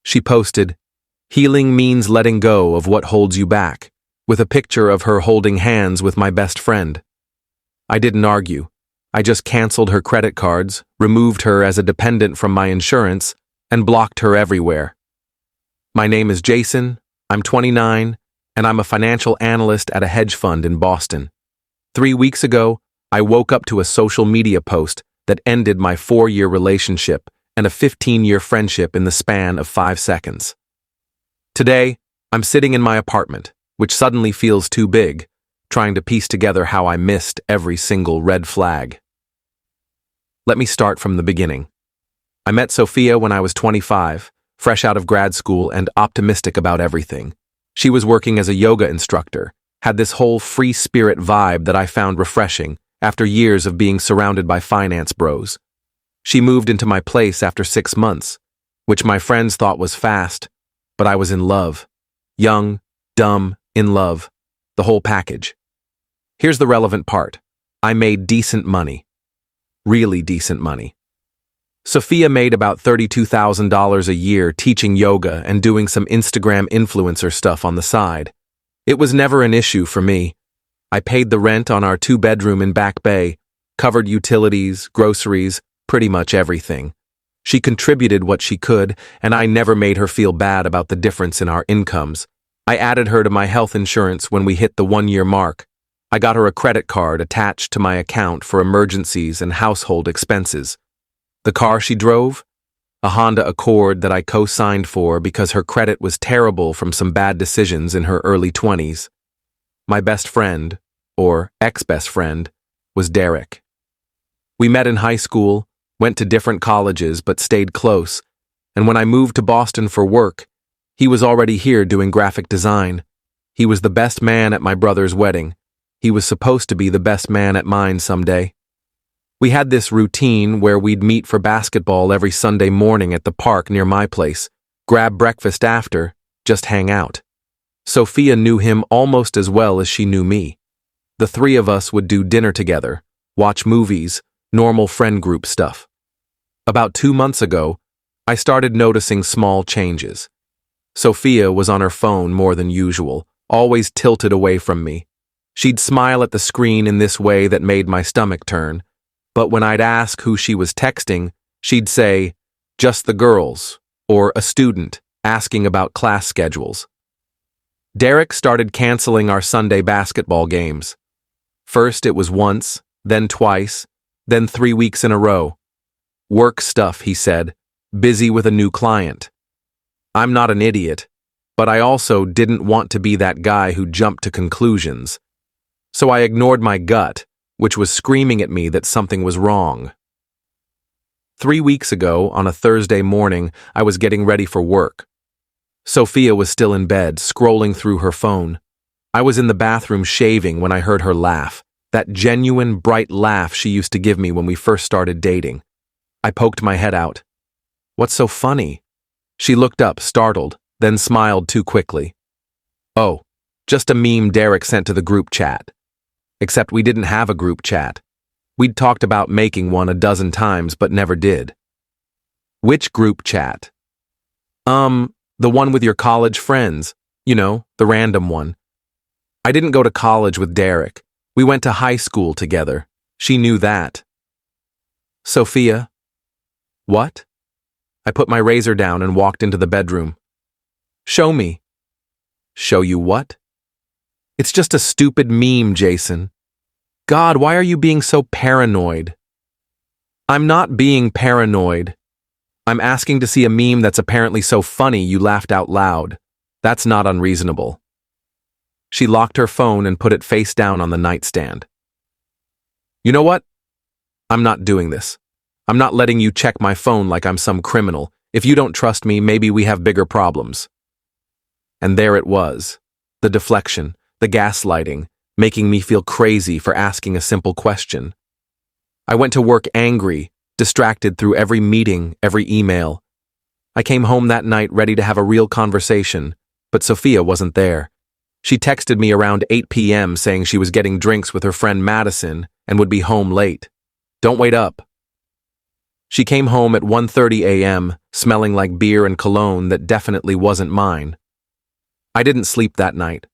She posted, "Healing means letting go of what holds you back," with a picture of her holding hands with my best friend. I didn't argue. I just canceled her credit cards, removed her as a dependent from my insurance, and blocked her everywhere. My name is Jason, I'm 29, and I'm a financial analyst at a hedge fund in Boston. 3 weeks ago, I woke up to a social media post that ended my 4-year relationship and a 15-year friendship in the span of 5 seconds. Today, I'm sitting in my apartment, which suddenly feels too big, trying to piece together how I missed every single red flag. Let me start from the beginning. I met Sophia when I was 25, fresh out of grad school and optimistic about everything. She was working as a yoga instructor, had this whole free spirit vibe that I found refreshing after years of being surrounded by finance bros. She moved into my place after 6 months, which my friends thought was fast, but I was in love. Young, dumb, in love, the whole package. Here's the relevant part. I made decent money. Really decent money. Sophia made about $32,000 a year teaching yoga and doing some Instagram influencer stuff on the side. It was never an issue for me. I paid the rent on our 2-bedroom in Back Bay, covered utilities, groceries, pretty much everything. She contributed what she could, and I never made her feel bad about the difference in our incomes. I added her to my health insurance when we hit the 1-year mark. I got her a credit card attached to my account for emergencies and household expenses. The car she drove? A Honda Accord that I co-signed for because her credit was terrible from some bad decisions in her early 20s. My best friend, or ex-best friend, was Derek. We met in high school, went to different colleges but stayed close, and when I moved to Boston for work, he was already here doing graphic design. He was the best man at my brother's wedding. He was supposed to be the best man at mine someday. We had this routine where we'd meet for basketball every Sunday morning at the park near my place, grab breakfast after, just hang out. Sophia knew him almost as well as she knew me. The 3 of us would do dinner together, watch movies, normal friend group stuff. About 2 months ago, I started noticing small changes. Sophia was on her phone more than usual, always tilted away from me. She'd smile at the screen in this way that made my stomach turn, but when I'd ask who she was texting, she'd say, "Just the girls," or a student asking about class schedules. Derek started canceling our Sunday basketball games. First it was once, then twice, then 3 weeks in a row. Work stuff, he said, busy with a new client. I'm not an idiot, but I also didn't want to be that guy who jumped to conclusions. So I ignored my gut, which was screaming at me that something was wrong. 3 weeks ago, on a Thursday morning, I was getting ready for work. Sophia was still in bed, scrolling through her phone. I was in the bathroom shaving when I heard her laugh, that genuine, bright laugh she used to give me when we first started dating. I poked my head out. "What's so funny?" She looked up, startled, then smiled too quickly. "Oh, just a meme Derek sent to the group chat." Except we didn't have a group chat. We'd talked about making one a dozen times but never did. "Which group chat?" The one with your college friends. You know, the random one. I didn't go to college with Derek. We went to high school together. She knew that. "Sophia?" "What?" I put my razor down and walked into the bedroom. "Show me." "Show you what?" "It's just a stupid meme, Jason." "God, why are you being so paranoid?" "I'm not being paranoid. I'm asking to see a meme that's apparently so funny you laughed out loud. That's not unreasonable." She locked her phone and put it face down on the nightstand. "You know what? I'm not doing this. I'm not letting you check my phone like I'm some criminal. If you don't trust me, maybe we have bigger problems." And there it was. The deflection, the gaslighting, making me feel crazy for asking a simple question. I went to work angry, distracted through every meeting, every email. I came home that night ready to have a real conversation, but Sophia wasn't there. She texted me around 8 p.m. saying she was getting drinks with her friend Madison and would be home late. "Don't wait up." She came home at 1:30 a.m., smelling like beer and cologne that definitely wasn't mine. I didn't sleep that night.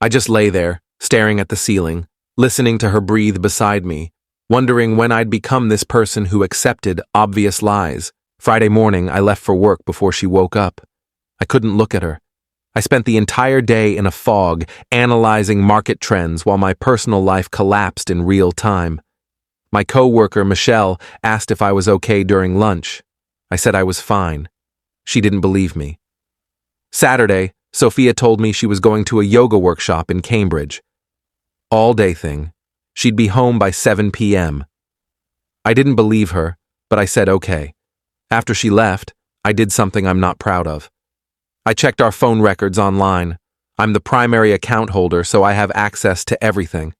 I just lay there, staring at the ceiling, listening to her breathe beside me, wondering when I'd become this person who accepted obvious lies. Friday morning, I left for work before she woke up. I couldn't look at her. I spent the entire day in a fog, analyzing market trends while my personal life collapsed in real time. My coworker, Michelle, asked if I was okay during lunch. I said I was fine. She didn't believe me. Saturday, Sophia told me she was going to a yoga workshop in Cambridge. All-day thing. She'd be home by 7 p.m. I didn't believe her, but I said okay. After she left, I did something I'm not proud of. I checked our phone records online. I'm the primary account holder, so I have access to everything.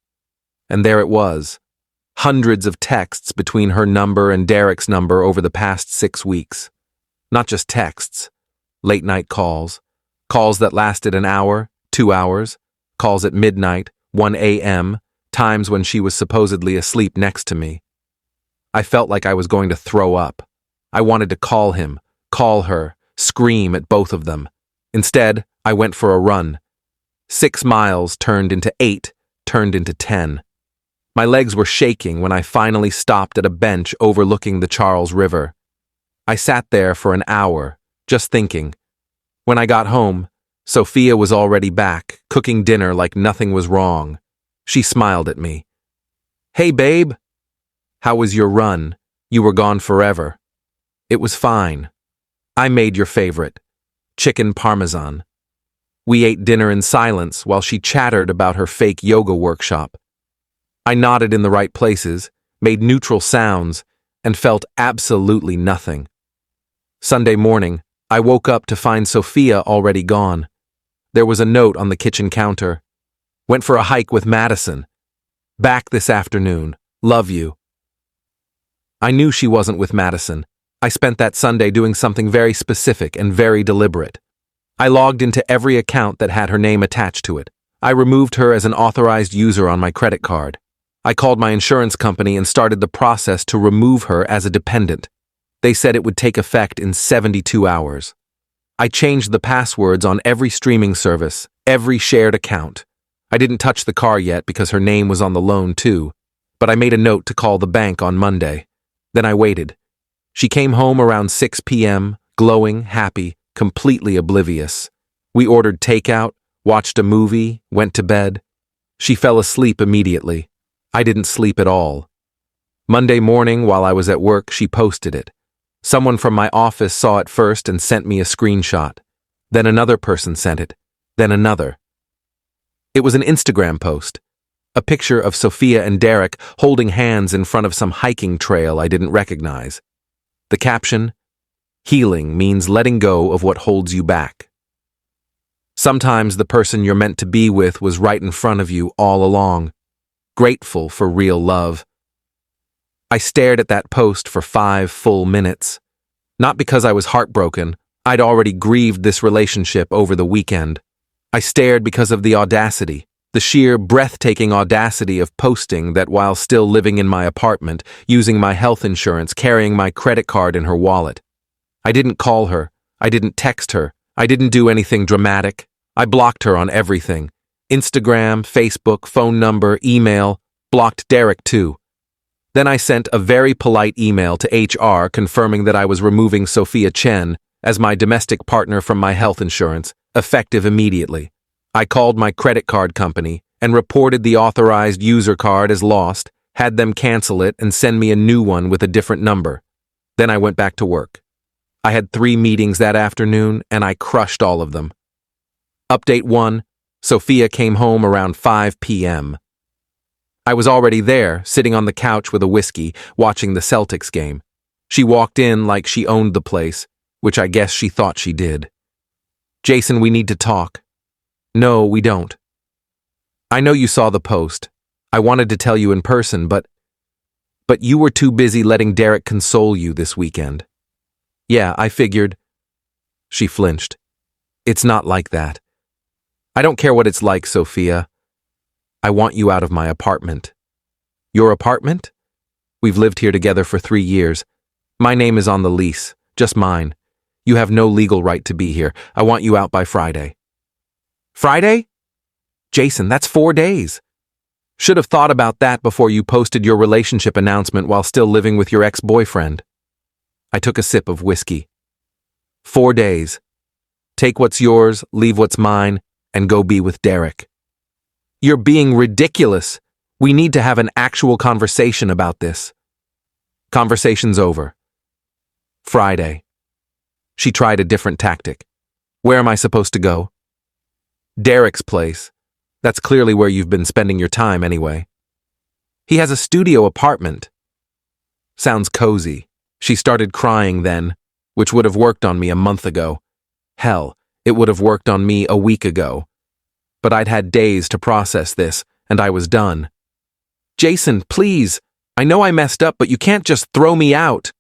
And there it was. Hundreds of texts between her number and Derek's number over the past 6 weeks. Not just texts. Late-night calls. Calls that lasted an hour, 2 hours. Calls at midnight, 1 a.m., times when she was supposedly asleep next to me. I felt like I was going to throw up. I wanted to call him, call her, scream at both of them. Instead, I went for a run. 6 miles turned into 8, turned into 10. My legs were shaking when I finally stopped at a bench overlooking the Charles River. I sat there for an hour, just thinking. When I got home, Sophia was already back, cooking dinner like nothing was wrong. She smiled at me. "Hey, babe. How was your run? You were gone forever." "It was fine. I made your favorite, chicken parmesan." We ate dinner in silence while she chattered about her fake yoga workshop. I nodded in the right places, made neutral sounds, and felt absolutely nothing. Sunday morning, I woke up to find Sophia already gone. There was a note on the kitchen counter. "Went for a hike with Madison. Back this afternoon. Love you." I knew she wasn't with Madison. I spent that Sunday doing something very specific and very deliberate. I logged into every account that had her name attached to it. I removed her as an authorized user on my credit card. I called my insurance company and started the process to remove her as a dependent. They said it would take effect in 72 hours. I changed the passwords on every streaming service, every shared account. I didn't touch the car yet because her name was on the loan too, but I made a note to call the bank on Monday. Then I waited. She came home around 6 p.m., glowing, happy, completely oblivious. We ordered takeout, watched a movie, went to bed. She fell asleep immediately. I didn't sleep at all. Monday morning, while I was at work, she posted it. Someone from my office saw it first and sent me a screenshot. Then another person sent it. Then another. It was an Instagram post. A picture of Sophia and Derek holding hands in front of some hiking trail I didn't recognize. The caption, "Healing means letting go of what holds you back." Sometimes the person you're meant to be with was right in front of you all along. Grateful for real love. I stared at that post for 5 full minutes. Not because I was heartbroken. I'd already grieved this relationship over the weekend. I stared because of the audacity. The sheer, breathtaking audacity of posting that while still living in my apartment, using my health insurance, carrying my credit card in her wallet. I didn't call her. I didn't text her. I didn't do anything dramatic. I blocked her on everything. Instagram, Facebook, phone number, email. Blocked Derek too. Then I sent a very polite email to HR confirming that I was removing Sophia Chen as my domestic partner from my health insurance, effective immediately. I called my credit card company and reported the authorized user card as lost, had them cancel it and send me a new one with a different number. Then I went back to work. I had 3 meetings that afternoon and I crushed all of them. Update 1, Sophia came home around 5 p.m. I was already there, sitting on the couch with a whiskey, watching the Celtics game. She walked in like she owned the place, which I guess she thought she did. "Jason, we need to talk." "No, we don't." "I know you saw the post. I wanted to tell you in person, but you were too busy letting Derek console you this weekend." "Yeah, I figured." She flinched. "It's not like that. I don't care what it's like, Sophia. I want you out of my apartment." "Your apartment?" "We've lived here together for 3 years. My name is on the lease, just mine. You have no legal right to be here. I want you out by Friday. Friday? Jason, that's 4 days. Should have thought about that before you posted your relationship announcement while still living with your ex-boyfriend. I took a sip of whiskey. 4 days. Take what's yours, leave what's mine, and go be with Derek. You're being ridiculous. We need to have an actual conversation about this. Conversation's over. Friday. She tried a different tactic. Where am I supposed to go? Derek's place. That's clearly where you've been spending your time anyway. He has a studio apartment. Sounds cozy. She started crying then, which would have worked on me a month ago. Hell, it would have worked on me a week ago. But I'd had days to process this, and I was done. Jason, please. I know I messed up, but you can't just throw me out.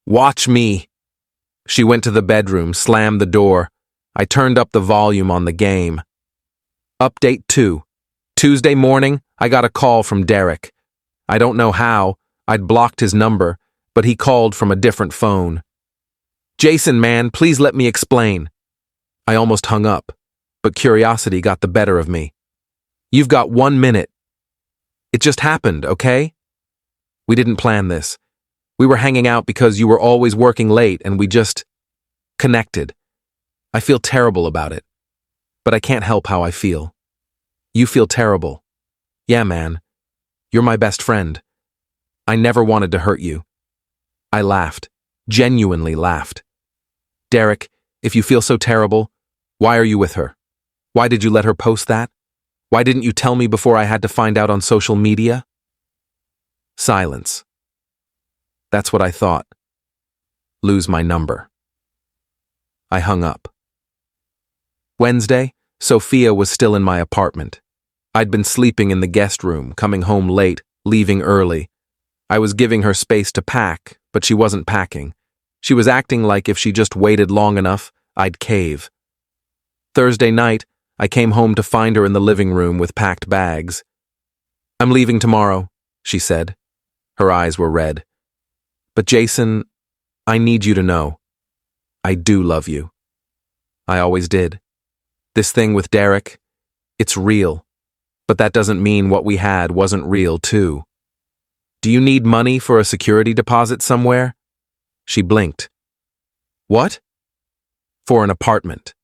Watch me. She went to the bedroom, slammed the door. I turned up the volume on the game. Update 2. Tuesday morning, I got a call from Derek. I don't know how. I'd blocked his number, but he called from a different phone. Jason, man, please let me explain. I almost hung up, but curiosity got the better of me. You've got 1 minute. It just happened, okay? We didn't plan this. We were hanging out because you were always working late and we just connected. I feel terrible about it, but I can't help how I feel. You feel terrible. Yeah, man. You're my best friend. I never wanted to hurt you. I laughed, genuinely laughed. Derek, if you feel so terrible, why are you with her? Why did you let her post that? Why didn't you tell me before I had to find out on social media? Silence. That's what I thought. Lose my number. I hung up. Wednesday, Sophia was still in my apartment. I'd been sleeping in the guest room, coming home late, leaving early. I was giving her space to pack, but she wasn't packing. She was acting like if she just waited long enough, I'd cave. Thursday night, I came home to find her in the living room with packed bags. I'm leaving tomorrow, she said. Her eyes were red. But Jason, I need you to know. I do love you. I always did. This thing with Derek, it's real. But that doesn't mean what we had wasn't real, too. Do you need money for a security deposit somewhere? She blinked. What? For an apartment.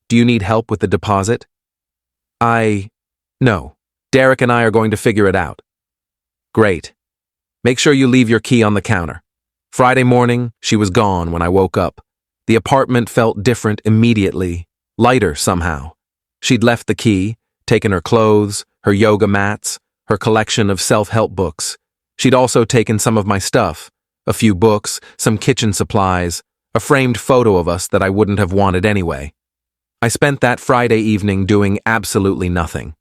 Do you need help with the deposit? No. Derek and I are going to figure it out. Great. Make sure you leave your key on the counter. Friday morning, she was gone when I woke up. The apartment felt different immediately, lighter somehow. She'd left the key, taken her clothes, her yoga mats, her collection of self-help books. She'd also taken some of my stuff, a few books, some kitchen supplies, a framed photo of us that I wouldn't have wanted anyway. I spent that Friday evening doing absolutely nothing.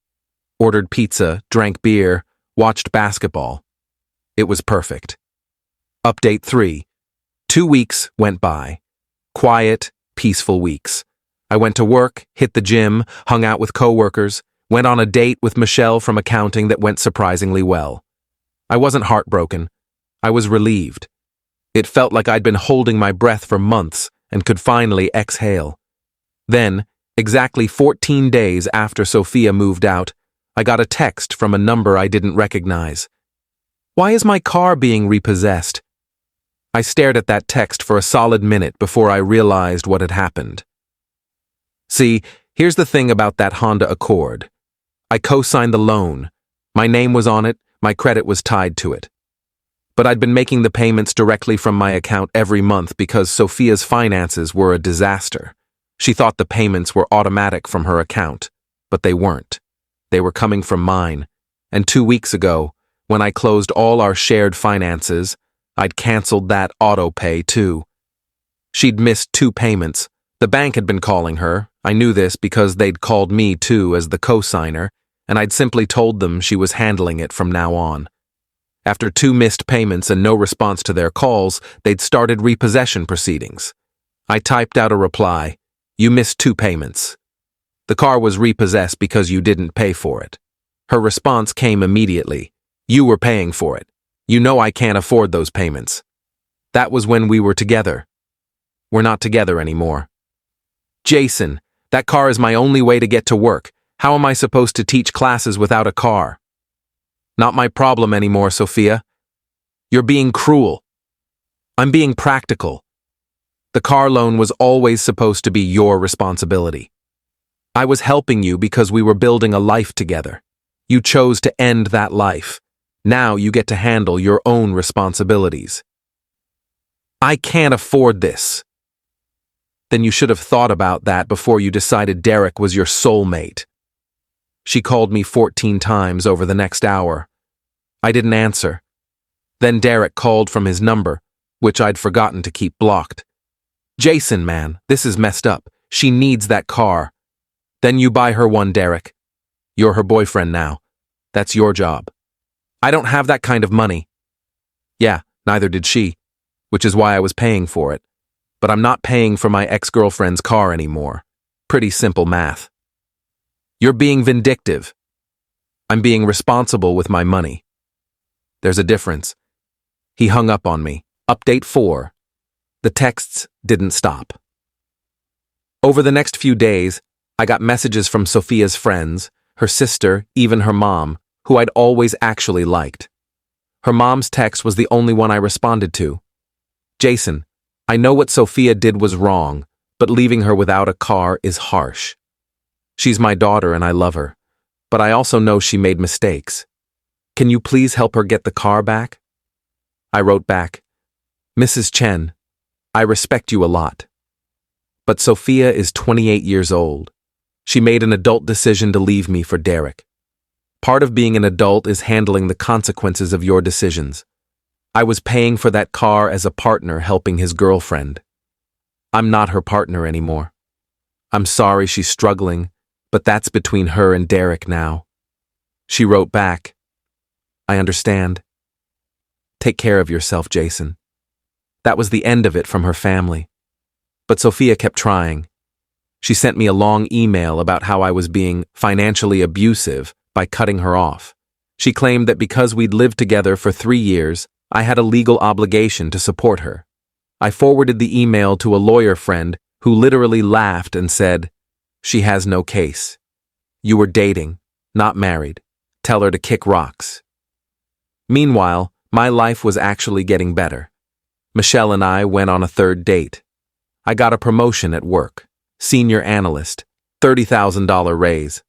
Ordered pizza, drank beer, watched basketball. It was perfect. Update 3. 2 weeks went by. Quiet, peaceful weeks. I went to work, hit the gym, hung out with coworkers, went on a date with Michelle from accounting that went surprisingly well. I wasn't heartbroken. I was relieved. It felt like I'd been holding my breath for months and could finally exhale. Then, exactly 14 days after Sophia moved out, I got a text from a number I didn't recognize. Why is my car being repossessed? I stared at that text for a solid minute before I realized what had happened. See, here's the thing about that Honda Accord. I co-signed the loan. My name was on it, my credit was tied to it. But I'd been making the payments directly from my account every month because Sophia's finances were a disaster. She thought the payments were automatic from her account, but they weren't. They were coming from mine. And 2 weeks ago, when I closed all our shared finances, I'd canceled that auto pay too. She'd missed 2 payments. The bank had been calling her. I knew this because they'd called me too as the co-signer, and I'd simply told them she was handling it from now on. After 2 missed payments and no response to their calls, they'd started repossession proceedings. I typed out a reply. You missed 2 payments. The car was repossessed because you didn't pay for it. Her response came immediately. You were paying for it. You know I can't afford those payments. That was when we were together. We're not together anymore. Jason, that car is my only way to get to work. How am I supposed to teach classes without a car? Not my problem anymore, Sophia. You're being cruel. I'm being practical. The car loan was always supposed to be your responsibility. I was helping you because we were building a life together. You chose to end that life. Now you get to handle your own responsibilities. I can't afford this. Then you should have thought about that before you decided Derek was your soulmate. She called me 14 times over the next hour. I didn't answer. Then Derek called from his number, which I'd forgotten to keep blocked. Jason, man, this is messed up. She needs that car. Then you buy her one, Derek. You're her boyfriend now. That's your job. I don't have that kind of money. Yeah, neither did she, which is why I was paying for it. But I'm not paying for my ex-girlfriend's car anymore. Pretty simple math. You're being vindictive. I'm being responsible with my money. There's a difference. He hung up on me. Update 4. The texts didn't stop. Over the next few days, I got messages from Sophia's friends, her sister, even her mom, who I'd always actually liked. Her mom's text was the only one I responded to. Jason, I know what Sophia did was wrong, but leaving her without a car is harsh. She's my daughter and I love her, but I also know she made mistakes. Can you please help her get the car back? I wrote back, Mrs. Chen, I respect you a lot. But Sophia is 28 years old. She made an adult decision to leave me for Derek. Part of being an adult is handling the consequences of your decisions. I was paying for that car as a partner helping his girlfriend. I'm not her partner anymore. I'm sorry she's struggling, but that's between her and Derek now. She wrote back, I understand. Take care of yourself, Jason. That was the end of it from her family. But Sophia kept trying. She sent me a long email about how I was being financially abusive by cutting her off. She claimed that because we'd lived together for 3 years, I had a legal obligation to support her. I forwarded the email to a lawyer friend who literally laughed and said, She has no case. You were dating, not married. Tell her to kick rocks. Meanwhile, my life was actually getting better. Michelle and I went on a 3rd date. I got a promotion at work. Senior analyst, $30,000 raise.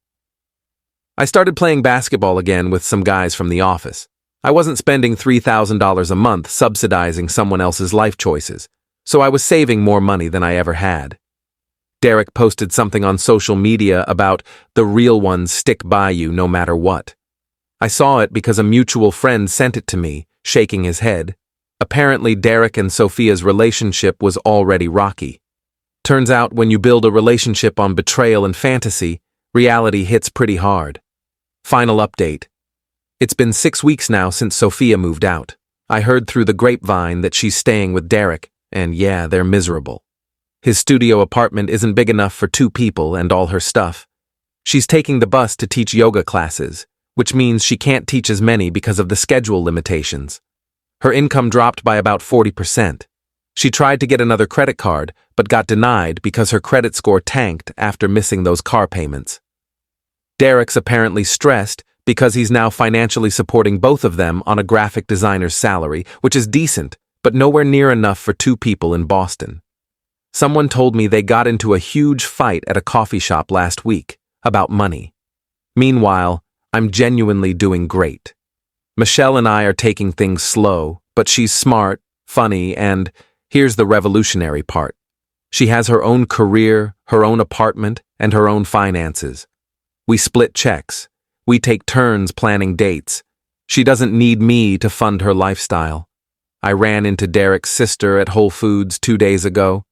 I started playing basketball again with some guys from the office. I wasn't spending $3,000 a month subsidizing someone else's life choices, so I was saving more money than I ever had. Derek posted something on social media about the real ones stick by you no matter what. I saw it because a mutual friend sent it to me, shaking his head. Apparently, Derek and Sophia's relationship was already rocky. Turns out when you build a relationship on betrayal and fantasy, reality hits pretty hard. Final update. It's been 6 weeks now since Sophia moved out. I heard through the grapevine that she's staying with Derek, and yeah, they're miserable. His studio apartment isn't big enough for 2 people and all her stuff. She's taking the bus to teach yoga classes, which means she can't teach as many because of the schedule limitations. Her income dropped by about 40%. She tried to get another credit card, but got denied because her credit score tanked after missing those car payments. Derek's apparently stressed because he's now financially supporting both of them on a graphic designer's salary, which is decent, but nowhere near enough for 2 people in Boston. Someone told me they got into a huge fight at a coffee shop last week about money. Meanwhile, I'm genuinely doing great. Michelle and I are taking things slow, but she's smart, funny, and here's the revolutionary part. She has her own career, her own apartment, and her own finances. We split checks. We take turns planning dates. She doesn't need me to fund her lifestyle. I ran into Derek's sister at Whole Foods 2 days ago.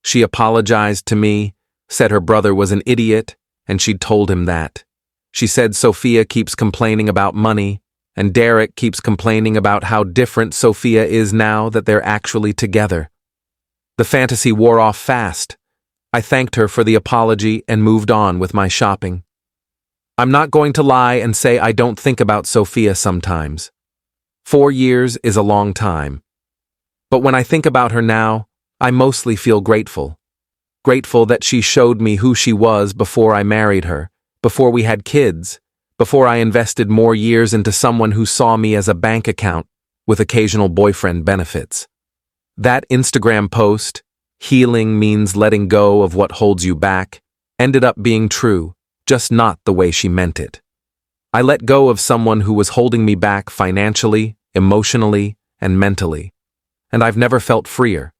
She apologized to me, said her brother was an idiot, and she'd told him that. She said Sophia keeps complaining about money, and Derek keeps complaining about how different Sophia is now that they're actually together. The fantasy wore off fast. I thanked her for the apology and moved on with my shopping. I'm not going to lie and say I don't think about Sophia sometimes. 4 years is a long time. But when I think about her now, I mostly feel grateful. Grateful that she showed me who she was before I married her, before we had kids, before I invested more years into someone who saw me as a bank account with occasional boyfriend benefits. That Instagram post, "Healing means letting go of what holds you back," ended up being true, just not the way she meant it. I let go of someone who was holding me back financially, emotionally, and mentally. And I've never felt freer.